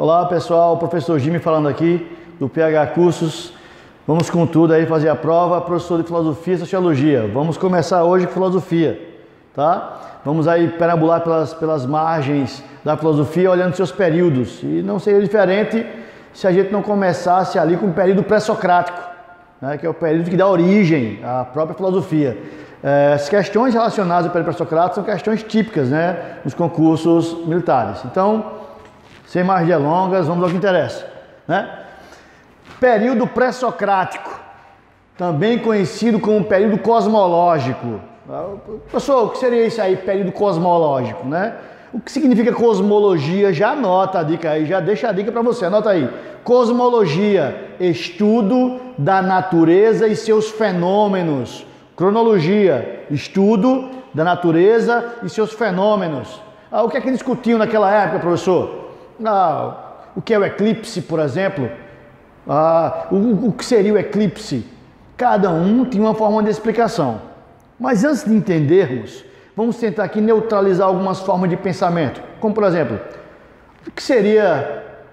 Olá pessoal, professor Jimmy falando aqui do PH Cursos. Vamos com tudo aí fazer a prova, professor de Filosofia e Sociologia. Vamos começar hoje com Filosofia, tá? Vamos aí perambular pelas margens da filosofia olhando seus períodos. E não seria diferente se a gente não começasse ali com o período pré-socrático, né, que é o período que dá origem à própria filosofia. As questões relacionadas ao período pré-socrático são questões típicas, né, nos concursos militares. Então, sem mais delongas, vamos ao que interessa, né? Período pré-socrático, também conhecido como período cosmológico. Professor, o que seria isso aí, período cosmológico, né? O que significa cosmologia? Já anota a dica aí, já deixa a dica para você, anota aí. Cosmologia, estudo da natureza e seus fenômenos. Cronologia, estudo da natureza e seus fenômenos. O que é que discutiam naquela época, professor? O que é o eclipse, por exemplo? O que seria o eclipse? Cada um tinha uma forma de explicação. Mas antes de entendermos, vamos tentar aqui neutralizar algumas formas de pensamento. Como, por exemplo,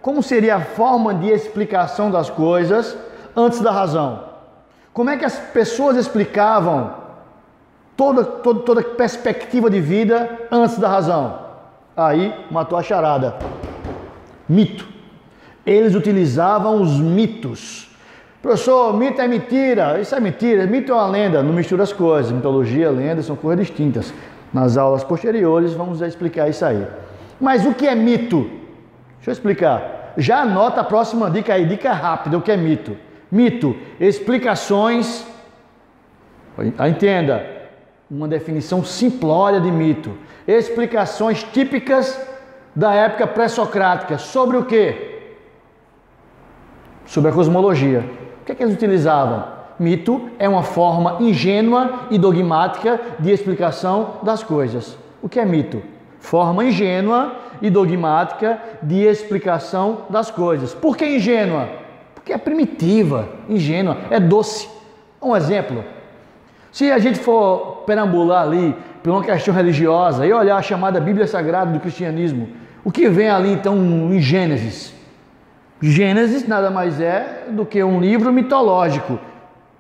como seria a forma de explicação das coisas antes da razão? Como é que as pessoas explicavam toda perspectiva de vida antes da razão? Aí matou a charada. Mito. Eles utilizavam os mitos. Professor, mito é mentira. Isso é mentira. Mito é uma lenda. Não mistura as coisas. Mitologia e lenda são coisas distintas. Nas aulas posteriores vamos explicar isso aí. Mas o que é mito? Deixa eu explicar. Já anota a próxima dica aí. Dica rápida. O que é mito? Mito. Explicações. Entenda. Uma definição simplória de mito. Explicações típicas da época pré-socrática. Sobre o quê? Sobre a cosmologia. O que é que eles utilizavam? Mito é uma forma ingênua e dogmática de explicação das coisas. O que é mito? Forma ingênua e dogmática de explicação das coisas. Por que ingênua? Porque é primitiva, ingênua, é doce. Um exemplo. Se a gente for perambular ali por uma questão religiosa e olhar a chamada Bíblia Sagrada do cristianismo, o que vem ali então em Gênesis? Gênesis nada mais é do que um livro mitológico.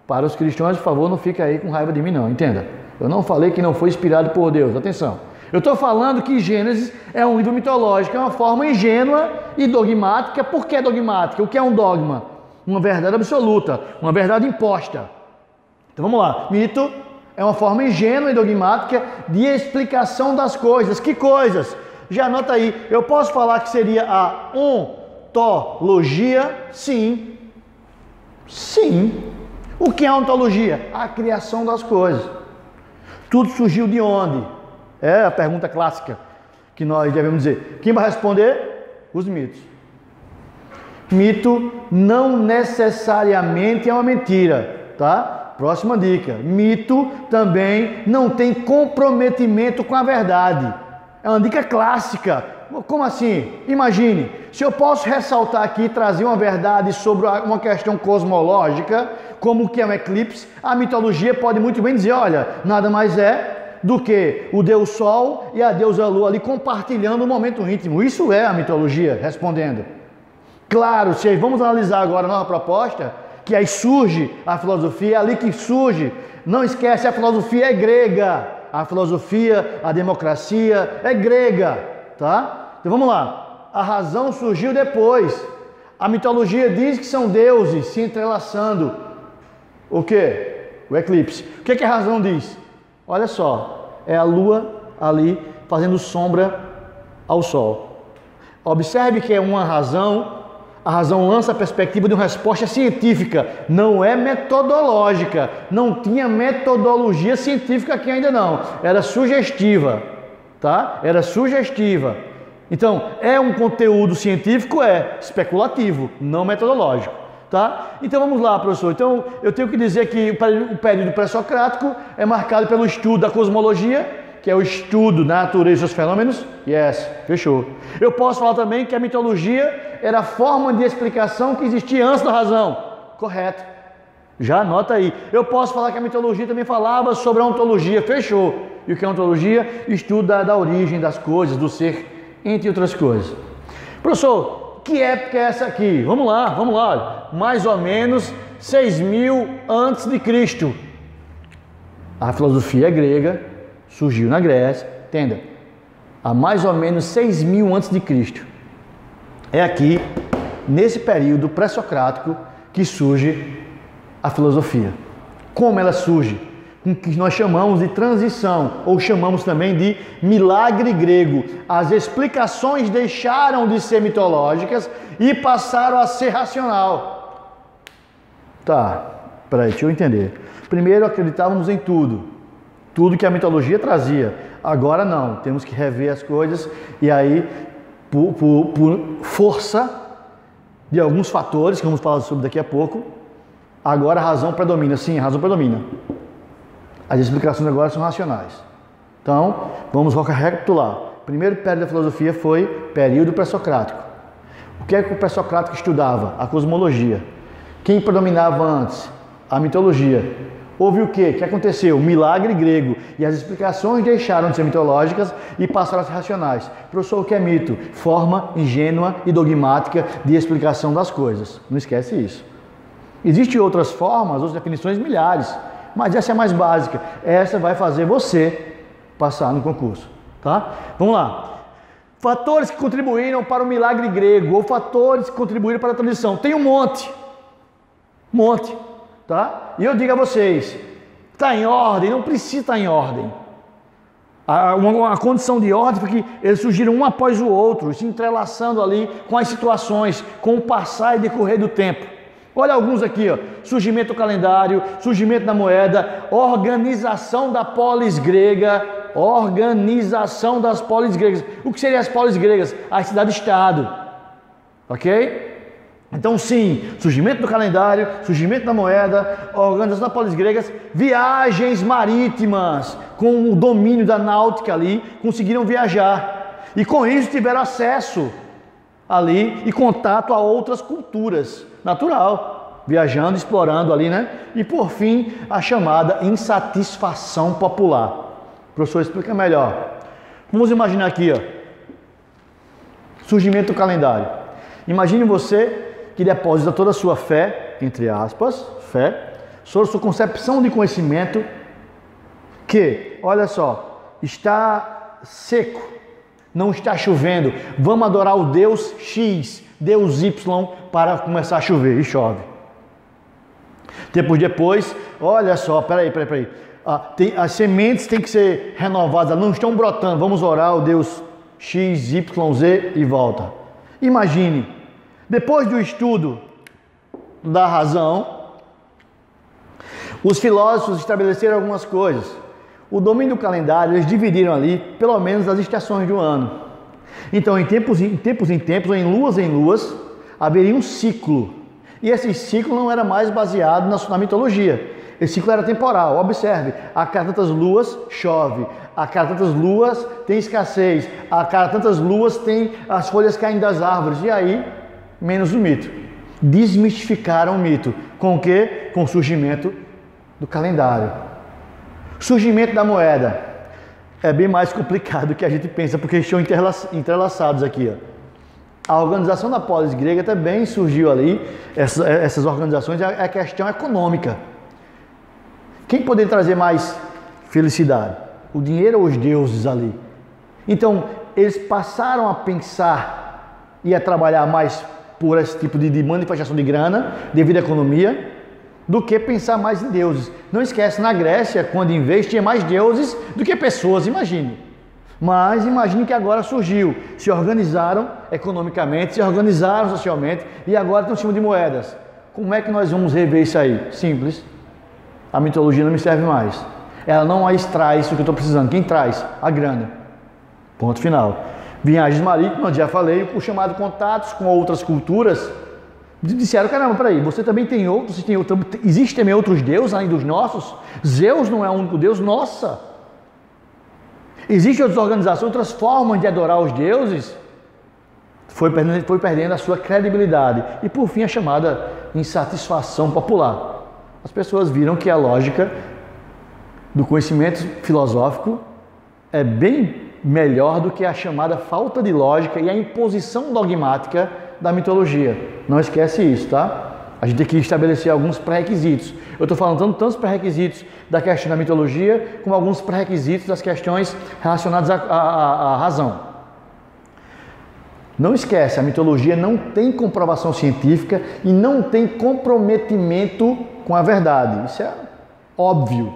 Para os cristãos, por favor, não fica aí com raiva de mim não, entenda. Eu não falei que não foi inspirado por Deus, atenção. Eu estou falando que Gênesis é um livro mitológico, é uma forma ingênua e dogmática. Por que dogmática? O que é um dogma? Uma verdade absoluta, uma verdade imposta. Então vamos lá, mito é uma forma ingênua e dogmática de explicação das coisas. Que coisas? Já anota aí, eu posso falar que seria a ontologia? Sim. Sim. O que é a ontologia? A criação das coisas. Tudo surgiu de onde? É a pergunta clássica que nós devemos dizer. Quem vai responder? Os mitos. Mito não necessariamente é uma mentira, tá? Próxima dica. Mito também não tem comprometimento com a verdade. É uma dica clássica. Como assim? Imagine, se eu posso ressaltar aqui e trazer uma verdade sobre uma questão cosmológica, como o que é um eclipse, a mitologia pode muito bem dizer, olha, nada mais é do que o Deus Sol e a deusa Lua ali compartilhando um momento íntimo. Isso é a mitologia, respondendo. Claro, se vamos analisar agora a nossa proposta, que aí surge a filosofia, é ali que surge, não esquece, a filosofia é grega, a filosofia, a democracia é grega, tá? Então vamos lá, a razão surgiu depois, a mitologia diz que são deuses se entrelaçando, o quê? O eclipse. O que é que a razão diz? Olha só, é a lua ali fazendo sombra ao sol. Observe que é uma razão. A razão lança a perspectiva de uma resposta científica, não é metodológica, não tinha metodologia científica aqui ainda não, era sugestiva, tá? Era sugestiva. Então, é um conteúdo científico, é especulativo, não metodológico, tá? Então vamos lá, professor. Então, eu tenho que dizer que o período pré-socrático é marcado pelo estudo da cosmologia, que é o estudo da natureza e seus fenômenos. Yes, fechou. Eu posso falar também que a mitologia era a forma de explicação que existia antes da razão. Correto. Já anota aí. Eu posso falar que a mitologia também falava sobre a ontologia. Fechou. E o que é ontologia? Estudo da origem das coisas, do ser, entre outras coisas. Professor, que época é essa aqui? Vamos lá, olha. Mais ou menos 6.000 antes de Cristo. A filosofia grega surgiu na Grécia, entenda? Há mais ou menos 6.000 antes de Cristo. É aqui, nesse período pré-socrático, que surge a filosofia. Como ela surge? Com o que nós chamamos de transição, ou chamamos também de milagre grego. As explicações deixaram de ser mitológicas e passaram a ser racional. Tá, peraí, deixa eu entender. Primeiro acreditávamos em tudo que a mitologia trazia. Agora não, temos que rever as coisas e aí, por força de alguns fatores, que vamos falar sobre daqui a pouco, agora a razão predomina. Sim, a razão predomina. As explicações agora são racionais. Então, vamos recapitular. O primeiro período da filosofia foi período pré-socrático. O que é que o pré-socrático estudava? A cosmologia. Quem predominava antes? A mitologia. Houve o quê? O que aconteceu? O milagre grego. E as explicações deixaram de ser mitológicas e passaram a ser racionais. Professor, o que é mito? Forma ingênua e dogmática de explicação das coisas. Não esquece isso. Existem outras formas, outras definições, milhares. Mas essa é a mais básica. Essa vai fazer você passar no concurso. Tá? Vamos lá. Fatores que contribuíram para o milagre grego, ou fatores que contribuíram para a tradição. Tem um monte. Tá? E eu digo a vocês, está em ordem? Não precisa estar em ordem. Uma condição de ordem porque eles surgiram um após o outro, se entrelaçando ali com as situações, com o passar e decorrer do tempo. Olha alguns aqui, ó. Surgimento do calendário, surgimento da moeda, organização da polis grega, organização das polis gregas. O que seriam as polis gregas? A cidade-estado, ok? Então sim, surgimento do calendário, surgimento da moeda, organização das polis gregas, viagens marítimas, com o domínio da náutica ali, conseguiram viajar. E com isso tiveram acesso ali e contato a outras culturas, natural, viajando, explorando ali, né? E por fim, a chamada insatisfação popular. O professor explica melhor. Vamos imaginar aqui, ó, surgimento do calendário. Imagine você que deposita toda a sua fé, entre aspas, fé, sobre a sua concepção de conhecimento, que, olha só, está seco, não está chovendo, vamos adorar o Deus X, Deus Y, para começar a chover, e chove. Tempos depois, olha só, peraí, as sementes têm que ser renovadas, não estão brotando, vamos orar o Deus X, Y, Z e volta. Imagine, depois do estudo da razão, os filósofos estabeleceram algumas coisas. O domínio do calendário, eles dividiram ali, pelo menos, as estações do ano. Então, em tempos, em luas, haveria um ciclo. E esse ciclo não era mais baseado na mitologia. Esse ciclo era temporal. Observe, a cada tantas luas chove, a cada tantas luas tem escassez, a cada tantas luas tem as folhas caindo das árvores. E aí, menos o mito. Desmistificaram o mito. Com o quê? Com o surgimento do calendário. Surgimento da moeda. É bem mais complicado do que a gente pensa, porque estão entrelaçados aqui, ó. A organização da polis grega também surgiu ali, essas organizações, é a questão econômica. Quem poderia trazer mais felicidade? O dinheiro ou os deuses ali? Então, eles passaram a pensar e a trabalhar mais por esse tipo de manifestação de grana, devido à economia, do que pensar mais em deuses. Não esquece, na Grécia, quando em vez tinha mais deuses do que pessoas, imagine. Mas imagine que agora surgiu, se organizaram economicamente, se organizaram socialmente e agora estão em cima de moedas. Como é que nós vamos rever isso aí? Simples. A mitologia não me serve mais. Ela não extrai isso que eu estou precisando. Quem traz? A grana. Ponto final. Viagens marítimas, já falei, o chamado contatos com outras culturas. Disseram, caramba, peraí, você também tem outros, existem também outros deuses além dos nossos? Zeus não é o único Deus? Nossa! Existem outras organizações, outras formas de adorar os deuses? Foi perdendo a sua credibilidade. E por fim a chamada insatisfação popular. As pessoas viram que a lógica do conhecimento filosófico é bem melhor do que a chamada falta de lógica e a imposição dogmática da mitologia. Não esquece isso, tá? A gente tem que estabelecer alguns pré-requisitos. Eu estou falando tanto os pré-requisitos da questão da mitologia, como alguns pré-requisitos das questões relacionadas à razão. Não esquece, a mitologia não tem comprovação científica e não tem comprometimento com a verdade. Isso é óbvio.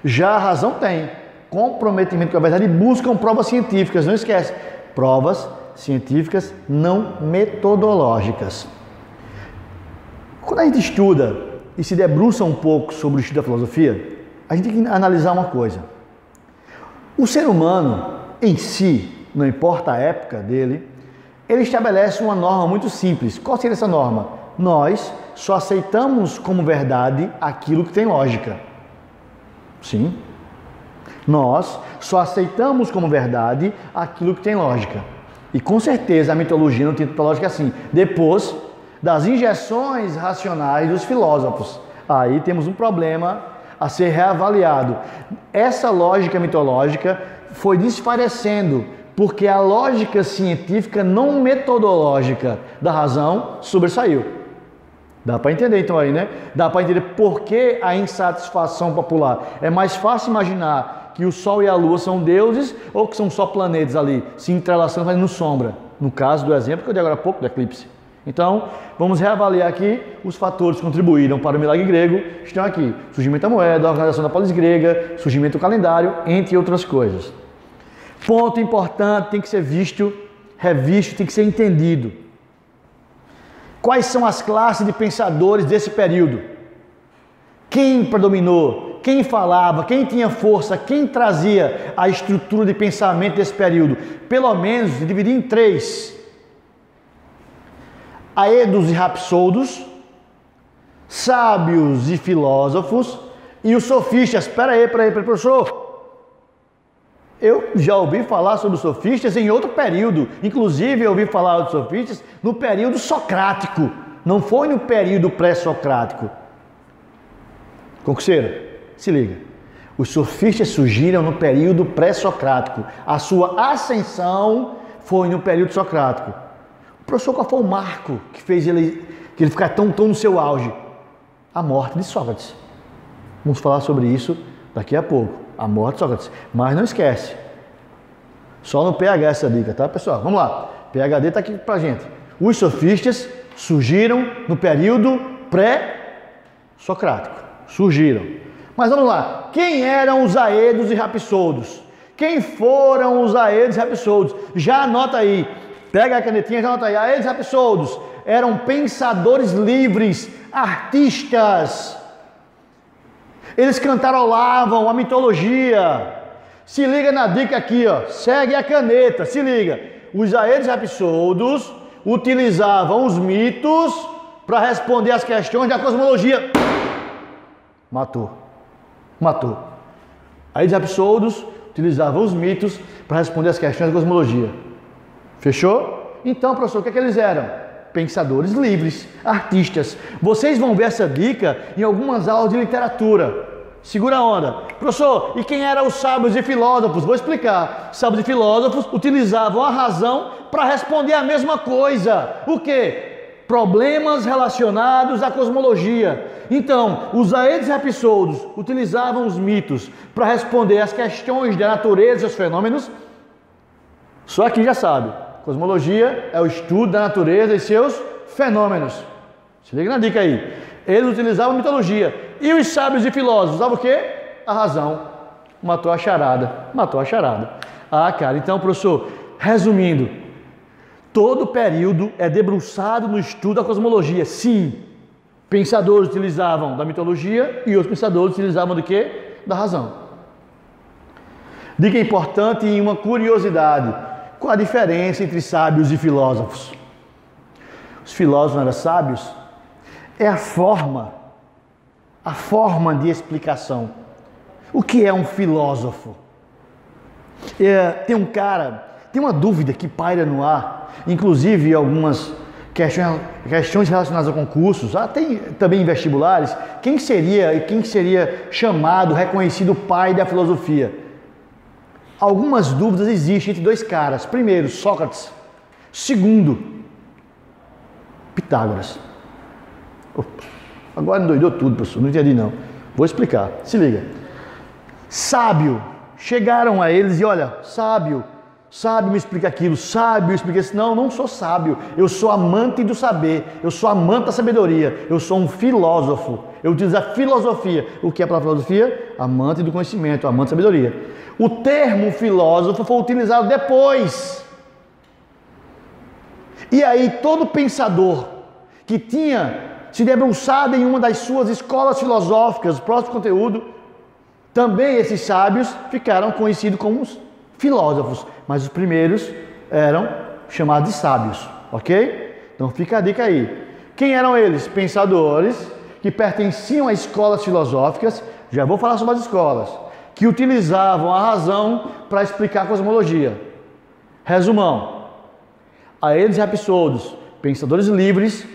Já a razão tem comprometimento com a verdade e buscam provas científicas. Não esquece, provas científicas não metodológicas. Quando a gente estuda e se debruça um pouco sobre o estudo da filosofia, a gente tem que analisar uma coisa. O ser humano em si, não importa a época dele, ele estabelece uma norma muito simples. Qual seria essa norma? Nós só aceitamos como verdade aquilo que tem lógica. Sim. Nós só aceitamos como verdade aquilo que tem lógica. E com certeza a mitologia não tem tanta lógica assim. Depois das injeções racionais dos filósofos, aí temos um problema a ser reavaliado. Essa lógica mitológica foi desfalecendo, porque a lógica científica não metodológica da razão sobressaiu. Dá para entender então aí, né? Dá para entender por que a insatisfação popular. É mais fácil imaginar que o Sol e a Lua são deuses ou que são só planetas ali, se entrelaçando, fazendo sombra. No caso do exemplo que eu dei agora há pouco do eclipse. Então, vamos reavaliar aqui os fatores que contribuíram para o milagre grego. Estão aqui: surgimento da moeda, a organização da polis grega, surgimento do calendário, entre outras coisas. Ponto importante, tem que ser visto, revisto, tem que ser entendido. Quais são as classes de pensadores desse período? Quem predominou? Quem falava? Quem tinha força? Quem trazia a estrutura de pensamento desse período? Pelo menos dividir em três: aedos e rapsoudos, sábios e filósofos e os sofistas. Espera aí, professor. Eu já ouvi falar sobre os sofistas em outro período. Inclusive, eu ouvi falar dos sofistas no período socrático. Não foi no período pré-socrático. Concurseiro, se liga. Os sofistas surgiram no período pré-socrático. A sua ascensão foi no período socrático. Professor, qual foi o marco que fez ele ficar tão no seu auge? A morte de Sócrates. Vamos falar sobre isso daqui a pouco. A morte de Sócrates. Mas não esquece. Só no PH essa dica, tá, pessoal? Vamos lá. PHD está aqui pra gente. Os sofistas surgiram no período pré-socrático. Surgiram. Mas vamos lá. Quem eram os aedos e rapsoudos? Quem foram os aedos e rapsoudos? Já anota aí. Pega a canetinha e já anota aí. Aedos e rapsoudos eram pensadores livres, artistas. Eles cantarolavam a mitologia. Se liga na dica aqui, ó. Segue a caneta, se liga. Os aedos e rapsoudos utilizavam os mitos para responder às questões da cosmologia. Matou. Aedos e rapsoudos utilizavam os mitos para responder às questões da cosmologia. Fechou? Então, professor, o que é que eles eram? Pensadores livres, artistas. Vocês vão ver essa dica em algumas aulas de literatura. Segura a onda. Professor, e quem eram os sábios e filósofos? Vou explicar. Sábios e filósofos utilizavam a razão para responder a mesma coisa. O quê? Problemas relacionados à cosmologia. Então, os aedos e rapsoudos utilizavam os mitos para responder às questões da natureza e seus fenômenos. Só que já sabe. Cosmologia é o estudo da natureza e seus fenômenos. Se liga na dica aí. Eles utilizavam a mitologia. E os sábios e filósofos usavam o quê? A razão. Matou a charada. Ah, cara, então, professor, resumindo, todo período é debruçado no estudo da cosmologia. Sim, pensadores utilizavam da mitologia e outros pensadores utilizavam do quê? Da razão. Dica importante e uma curiosidade. Qual a diferença entre sábios e filósofos? Os filósofos não eram sábios? É a forma de explicação. O que é um filósofo? Tem uma dúvida que paira no ar, inclusive algumas questões relacionadas a concursos, tem também em vestibulares, quem seria chamado, reconhecido pai da filosofia? Algumas dúvidas existem entre dois caras. Primeiro, Sócrates. Segundo, Pitágoras. Agora endoidou tudo, professor. Não entendi não. Vou explicar. Se liga. Sábio. Chegaram a eles e olha, sábio me explica aquilo, sábio explica isso. Não, não sou sábio. Eu sou amante do saber. Eu sou amante da sabedoria. Eu sou um filósofo. Eu utilizo a filosofia. O que é para a filosofia? Amante do conhecimento, amante da sabedoria. O termo filósofo foi utilizado depois. E aí todo pensador que tinha se debruçado em uma das suas escolas filosóficas, próximo conteúdo, também esses sábios ficaram conhecidos como os filósofos, mas os primeiros eram chamados de sábios, ok? Então fica a dica aí. Quem eram eles? Pensadores que pertenciam a escolas filosóficas, já vou falar sobre as escolas, que utilizavam a razão para explicar a cosmologia. Resumão. Aedes e Rapsodus, pensadores livres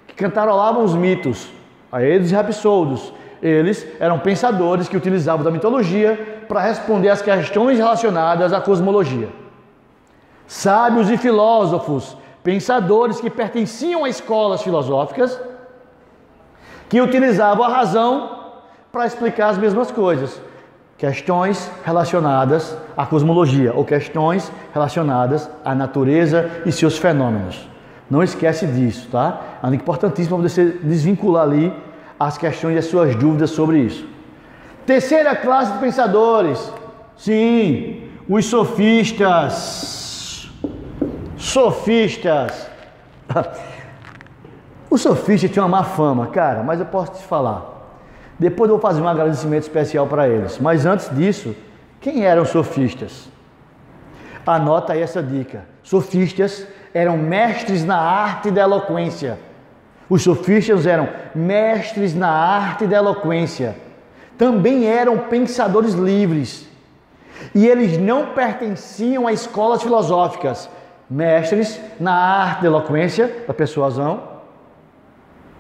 que cantarolavam os mitos. Aedes e Rapsodus, eles eram pensadores que utilizavam da mitologia para responder às questões relacionadas à cosmologia. Sábios e filósofos, pensadores que pertenciam a escolas filosóficas, que utilizavam a razão para explicar as mesmas coisas. Questões relacionadas à cosmologia ou questões relacionadas à natureza e seus fenômenos. Não esquece disso, tá? É importantíssimo para você desvincular ali as questões e as suas dúvidas sobre isso. Terceira classe de pensadores. Sim, os sofistas. Sofistas. Os sofistas tinham uma má fama, cara, mas eu posso te falar. Depois eu vou fazer um agradecimento especial para eles. Mas antes disso, quem eram os sofistas? Anota aí essa dica. Sofistas eram mestres na arte da eloquência. Os sofistas eram mestres na arte da eloquência. Também eram pensadores livres. E eles não pertenciam a escolas filosóficas. Mestres na arte da eloquência, da persuasão,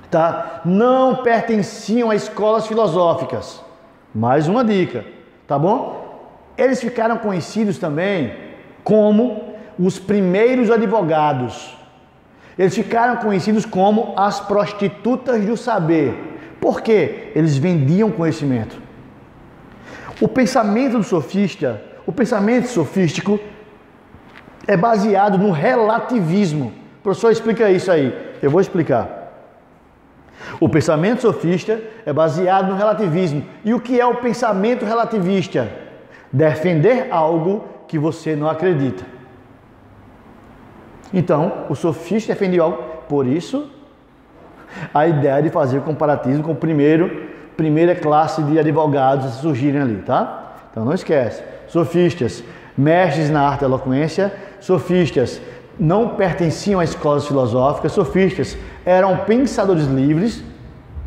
tá? Não pertenciam a escolas filosóficas. Mais uma dica, tá bom? Eles ficaram conhecidos também como os primeiros advogados. Eles ficaram conhecidos como as prostitutas do saber. Por quê? Eles vendiam conhecimento. O pensamento do sofista, o pensamento sofístico é baseado no relativismo. O professor explica isso aí. Eu vou explicar. O pensamento sofista é baseado no relativismo. E o que é o pensamento relativista? Defender algo que você não acredita. Então, o sofista defendeu algo. Por isso, a ideia de fazer o comparativismo com primeira classe de advogados a surgirem ali, tá? Então não esquece. Sofistas, mestres na arte da eloquência. Sofistas não pertenciam a escolas filosóficas. Sofistas eram pensadores livres,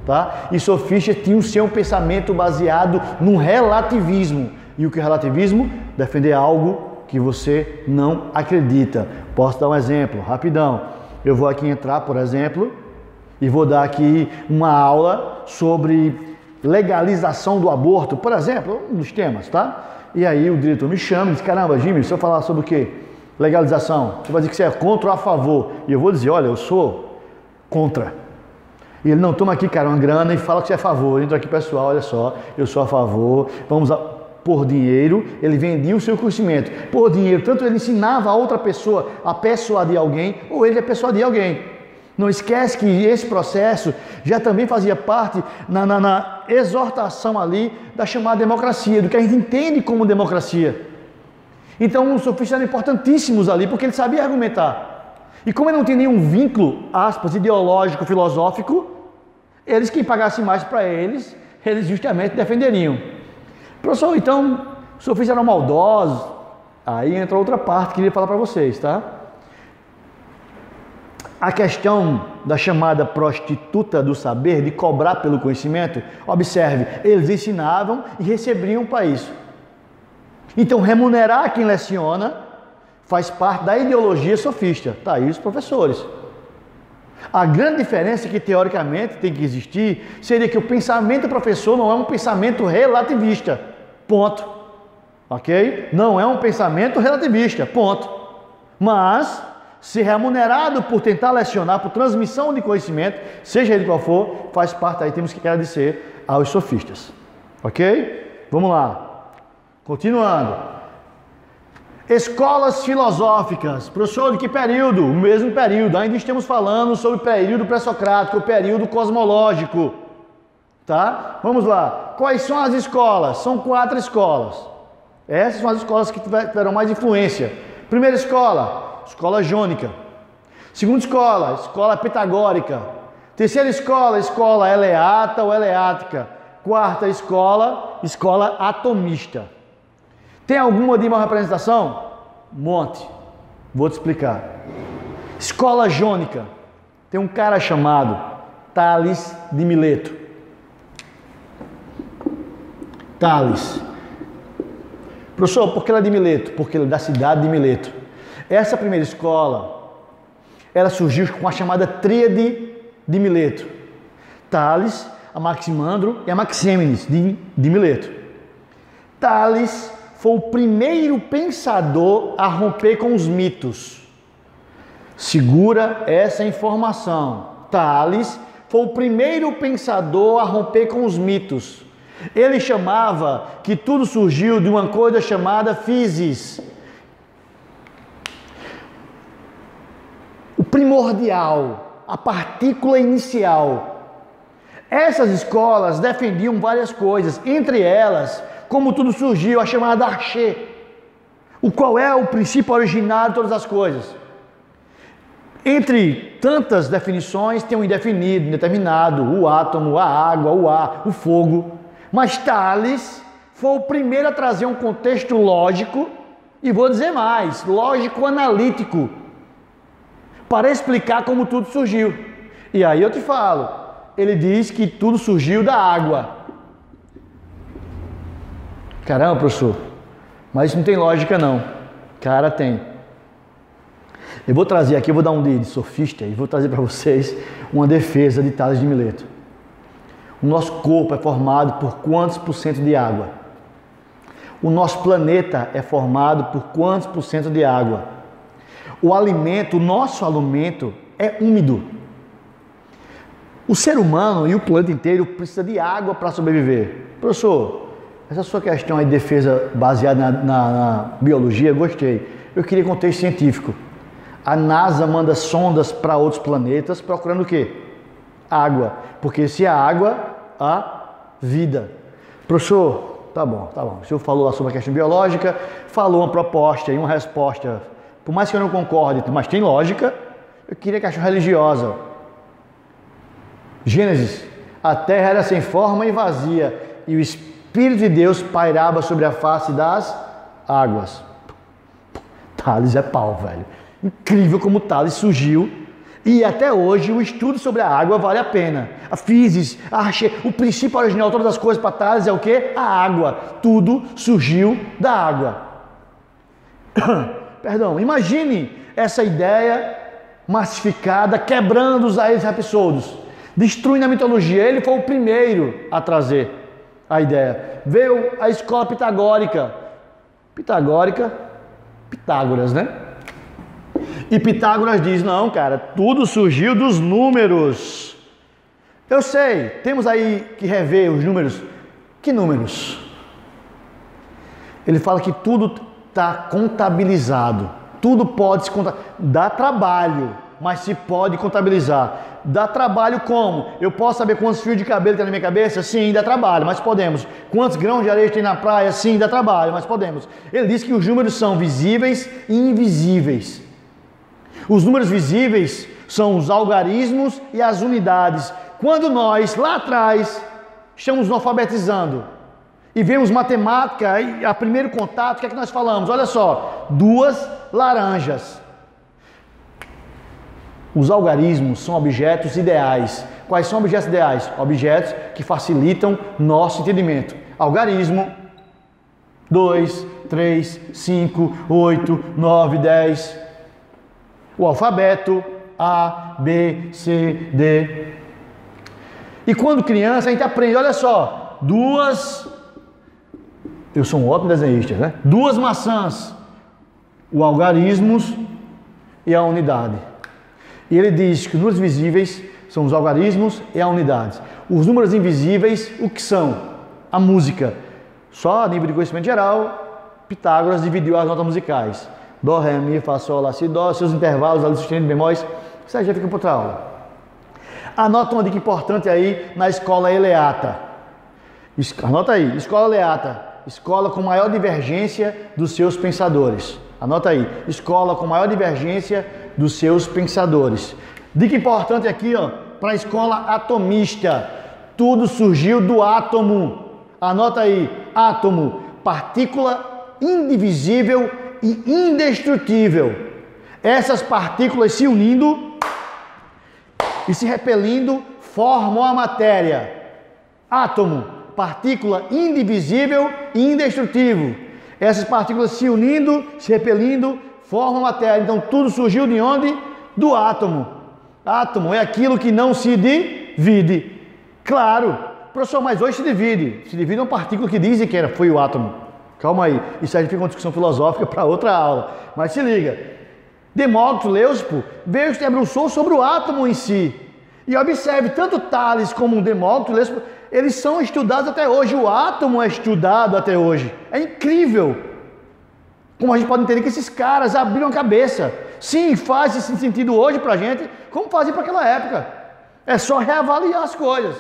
tá? E sofistas tinham seu pensamento baseado no relativismo. E o que é relativismo? Defender algo que você não acredita. Posso dar um exemplo, rapidão. Eu vou aqui entrar, por exemplo, e vou dar aqui uma aula sobre legalização do aborto, por exemplo, um dos temas, tá? E aí o diretor me chama e diz, caramba, Jimmy, se eu falar sobre o quê? Legalização. Você vai dizer que você é contra ou a favor. E eu vou dizer, olha, eu sou contra. E ele, não, toma aqui, cara, uma grana e fala que você é a favor. Entra aqui, pessoal, olha só, eu sou a favor, vamos por dinheiro, ele vendia o seu conhecimento. Por dinheiro, tanto ele ensinava a outra pessoa a persuadir alguém, ou ele a persuadir alguém. Não esquece que esse processo já também fazia parte na exortação ali da chamada democracia, do que a gente entende como democracia. Então os sofistas eram importantíssimos ali, porque ele sabia argumentar. E como ele não tinha nenhum vínculo, aspas, ideológico, filosófico, eles que pagassem mais para eles justamente defenderiam. Professor, então, os sofistas eram maldosos. Aí entra outra parte que eu queria falar para vocês, tá? A questão da chamada prostituta do saber, de cobrar pelo conhecimento, observe, eles ensinavam e recebiam para isso. Então, remunerar quem leciona faz parte da ideologia sofista. Tá aí os professores. A grande diferença que, teoricamente, tem que existir seria que o pensamento do professor não é um pensamento relativista. Ponto. Ok? Não é um pensamento relativista. Ponto. Mas, ser remunerado por tentar lecionar, por transmissão de conhecimento, seja ele qual for, faz parte aí, temos que agradecer aos sofistas. Ok? Vamos lá. Continuando. Escolas filosóficas. Professor, de que período? O mesmo período. Ainda estamos falando sobre o período pré-socrático, o período cosmológico. Tá? Vamos lá. Quais são as escolas? São 4 escolas. Essas são as escolas que tiveram mais influência. Primeira escola, escola jônica. Segunda escola, escola pitagórica. Terceira escola, escola eleata ou eleática. Quarta escola, escola atomista. Tem alguma de uma representação? Um monte. Vou te explicar. Escola jônica. Tem um cara chamado Tales de Mileto. Tales. Professor, por que ela é de Mileto? Porque ela é da cidade de Mileto. Essa primeira escola, ela surgiu com a chamada Tríade de Mileto. Tales, a Maximandro e a Maxêmenes de Mileto. Tales foi o primeiro pensador a romper com os mitos. Segura essa informação. Tales foi o primeiro pensador a romper com os mitos. Ele chamava que tudo surgiu de uma coisa chamada physis. O primordial, a partícula inicial. Essas escolas defendiam várias coisas, entre elas, como tudo surgiu, a chamada archê, o qual é o princípio original de todas as coisas. Entre tantas definições, tem um indefinido, indeterminado, o átomo, a água, o ar, o fogo. Mas Tales foi o primeiro a trazer um contexto lógico, e vou dizer mais, lógico-analítico, para explicar como tudo surgiu. E aí eu te falo, ele diz que tudo surgiu da água. Caramba, professor, mas isso não tem lógica não. Cara, tem. Eu vou trazer aqui, eu vou dar um de sofista e vou trazer para vocês uma defesa de Tales de Mileto. O nosso corpo é formado por quantos por cento de água? O nosso planeta é formado por quantos por cento de água? O alimento, o nosso alimento é úmido. O ser humano e o planeta inteiro precisa de água para sobreviver. Professor, essa sua questão aí de defesa baseada na biologia, gostei. Eu queria contexto científico. A NASA manda sondas para outros planetas procurando o quê? Água. Porque se há água, há vida. Professor, tá bom. O senhor falou lá sobre a questão biológica, falou uma proposta e uma resposta, por mais que eu não concorde, mas tem lógica. Eu queria a questão religiosa. Gênesis, a terra era sem forma e vazia, e o Espírito de Deus pairava sobre a face das águas. Tales é pau, velho. Incrível como Tales surgiu. E até hoje o estudo sobre a água vale a pena. A physis, o princípio original de todas as coisas para Tales é o quê? A água. Tudo surgiu da água. Perdão, imagine essa ideia massificada, quebrando os aeios rapsódios, destruindo a mitologia. Ele foi o primeiro a trazer a ideia. Veio a escola pitagórica. Pitágoras, né? E Pitágoras diz, não, cara, tudo surgiu dos números. Eu sei, temos aí que rever os números. Que números? Ele fala que tudo está contabilizado. Tudo pode se contabilizar. Dá trabalho, mas se pode contabilizar. Dá trabalho como? Eu posso saber quantos fios de cabelo tem na minha cabeça? Sim, dá trabalho, mas podemos. Quantos grãos de areia tem na praia? Sim, dá trabalho, mas podemos. Ele diz que os números são visíveis e invisíveis. Os números visíveis são os algarismos e as unidades. Quando nós, lá atrás, estamos nos alfabetizando e vemos matemática, e a primeiro contato, o que é que nós falamos? Olha só, 2 laranjas. Os algarismos são objetos ideais. Quais são objetos ideais? Objetos que facilitam nosso entendimento. Algarismo, 2, 3, 5, 8, 9, 10... O alfabeto, A, B, C, D. E quando criança a gente aprende, olha só, eu sou um ótimo desenhista, né? 2 maçãs. O algarismos e a unidade. E ele diz que os números visíveis são os algarismos e a unidade. Os números invisíveis, o que são? A música. Só a nível de conhecimento geral, Pitágoras dividiu as notas musicais. Dó, Ré, Mi, Fá, Sol, Lá, Si, Dó, seus intervalos, ali, sustenido, bemóis. Isso aí já fica para outra aula. Anota uma dica importante aí na escola eleata. Anota aí, escola eleata. Escola com maior divergência dos seus pensadores. Anota aí, escola com maior divergência dos seus pensadores. Dica importante aqui, ó, para a escola atomista. Tudo surgiu do átomo. Anota aí, átomo, partícula indivisível e indestrutível. Essas partículas se unindo e se repelindo formam a matéria. Átomo, partícula indivisível e indestrutível. Essas partículas se unindo, se repelindo, formam a matéria. Então tudo surgiu de onde? Do átomo. Átomo é aquilo que não se divide. Claro, professor, mas hoje se divide. Se divide uma partícula que dizem que foi o átomo. Calma aí, isso aí fica uma discussão filosófica para outra aula. Mas se liga, Demócrito, Leucipo, veio se debruçou sobre o átomo em si. E observe, tanto Tales como Demócrito, Leucipo, eles são estudados até hoje. O átomo é estudado até hoje. É incrível como a gente pode entender que esses caras abriram a cabeça. Sim, faz esse sentido hoje pra gente, como fazia para aquela época. É só reavaliar as coisas.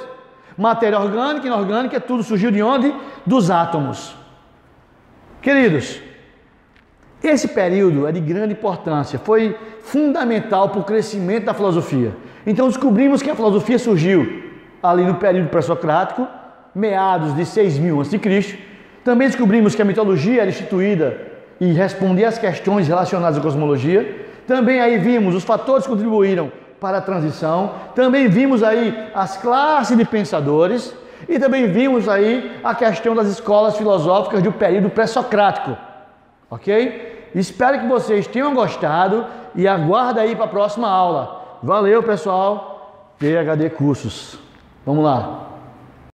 Matéria orgânica e inorgânica, tudo surgiu de onde? Dos átomos. Queridos, esse período é de grande importância, foi fundamental para o crescimento da filosofia. Então descobrimos que a filosofia surgiu ali no período pré-socrático, meados de 6.000 a.C. Também descobrimos que a mitologia era instituída e respondia às questões relacionadas à cosmologia. Também aí vimos os fatores que contribuíram para a transição. Também vimos aí as classes de pensadores. E também vimos aí a questão das escolas filosóficas do período pré-socrático. Ok? Espero que vocês tenham gostado e aguarda aí para a próxima aula. Valeu, pessoal! PhD Cursos. Vamos lá!